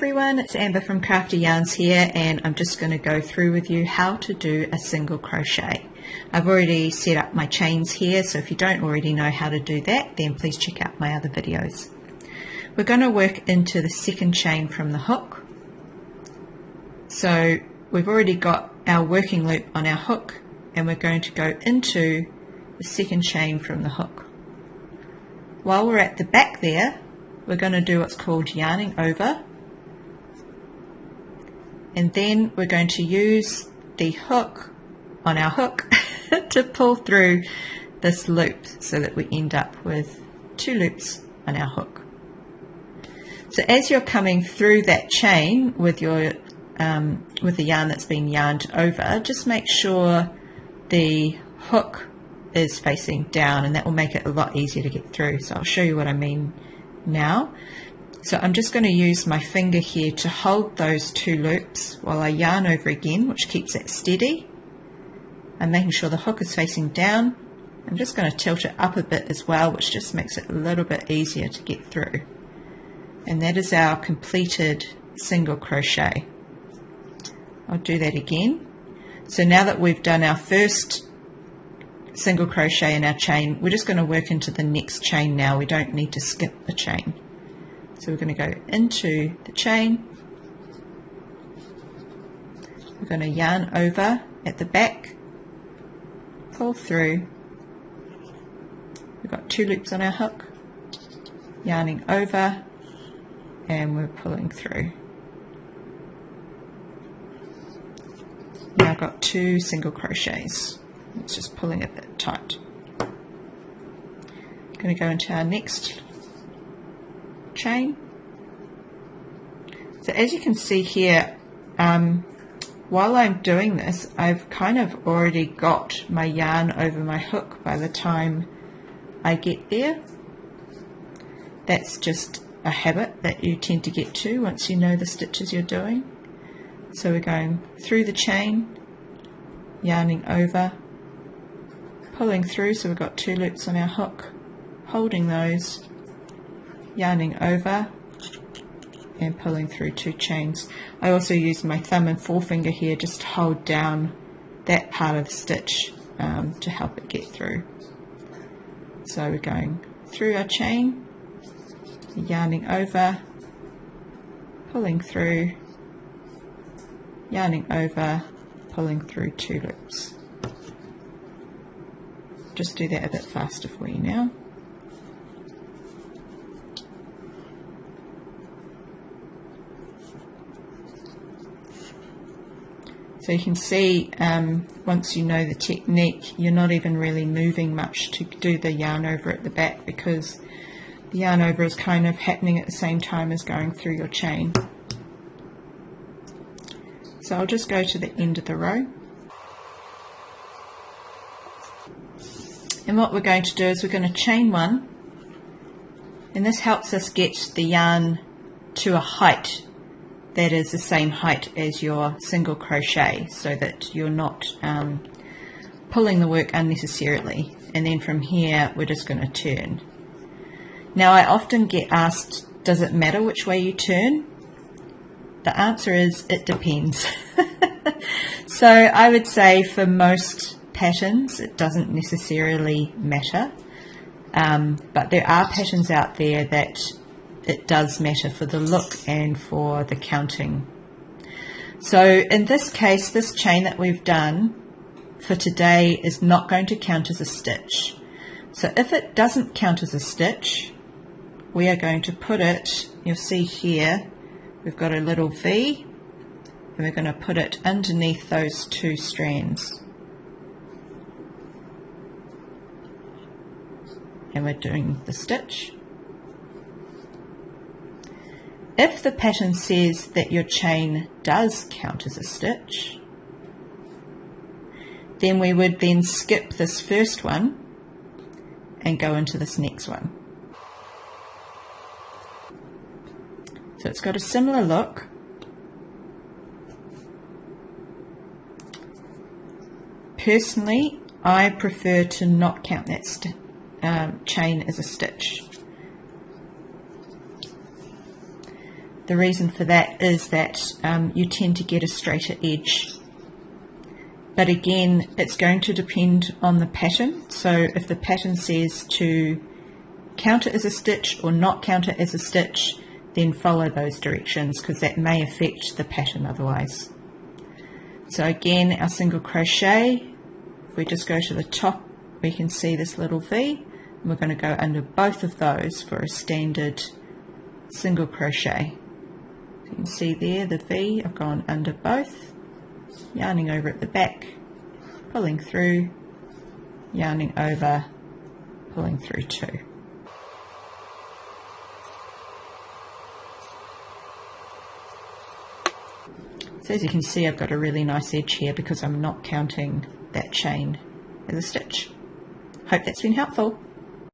everyone, it's Amber from Crafty Yarnz here, and I'm just going to go through with you how to do a single crochet. I've already set up my chains here, so if you don't already know how to do that, then please check out my other videos. We're going to work into the second chain from the hook. So we've already got our working loop on our hook, and we're going to go into the second chain from the hook. While we're at the back there, we're going to do what's called yarning over, and then we're going to use the hook on our hook to pull through this loop so that we end up with 2 loops on our hook. So as you're coming through that chain with your with the yarn that's been yarned over, just make sure the hook is facing down, and that will make it a lot easier to get through. So I'll show you what I mean now. So I'm just going to use my finger here to hold those 2 loops while I yarn over again, which keeps it steady. I'm making sure the hook is facing down. I'm just going to tilt it up a bit as well, which just makes it a little bit easier to get through. And that is our completed single crochet. I'll do that again. So now that we've done our first single crochet in our chain, we're just going to work into the next chain now. We don't need to skip a chain. So we're going to go into the chain. We're going to yarn over at the back, pull through. We've got 2 loops on our hook, yarning over, and we're pulling through. Now I've got 2 single crochets. It's just pulling a bit tight. Going to go into our next chain. So as you can see here, while I'm doing this, I've kind of already got my yarn over my hook by the time I get there. That's just a habit that you tend to get to once you know the stitches you're doing. So we're going through the chain, yarning over, pulling through, so we've got 2 loops on our hook, holding those, yarning over, and pulling through 2 chains. I also use my thumb and forefinger here just to hold down that part of the stitch to help it get through. So we're going through our chain, yarning over, pulling through, yarning over, pulling through 2 loops. Just do that a bit faster for you now. So you can see once you know the technique, you're not even really moving much to do the yarn over at the back, because the yarn over is kind of happening at the same time as going through your chain. So I'll just go to the end of the row. And what we're going to do is we're going to chain 1, and this helps us get the yarn to a height that is the same height as your single crochet, so that you're not pulling the work unnecessarily. And then from here we're just going to turn. Now I often get asked, does it matter which way you turn? The answer is it depends. So I would say for most patterns it doesn't necessarily matter, but there are patterns out there that it does matter for the look and for the counting. So in this case, this chain that we've done for today is not going to count as a stitch. So if it doesn't count as a stitch, we are going to put it, you'll see here we've got a little V, and we're going to put it underneath those 2 strands. And we're doing the stitch. If the pattern says that your chain does count as a stitch, then we would then skip this first one and go into this next one. So it's got a similar look. Personally, I prefer to not count that chain as a stitch. The reason for that is that you tend to get a straighter edge. But again, it's going to depend on the pattern. So if the pattern says to count it as a stitch or not count it as a stitch, then follow those directions, because that may affect the pattern otherwise. So again, our single crochet, if we just go to the top, we can see this little V, and we're going to go under both of those for a standard single crochet. So you can see there the V, I've gone under both, yarning over at the back, pulling through, yarning over, pulling through two. So as you can see, I've got a really nice edge here because I'm not counting that chain as a stitch. Hope that's been helpful.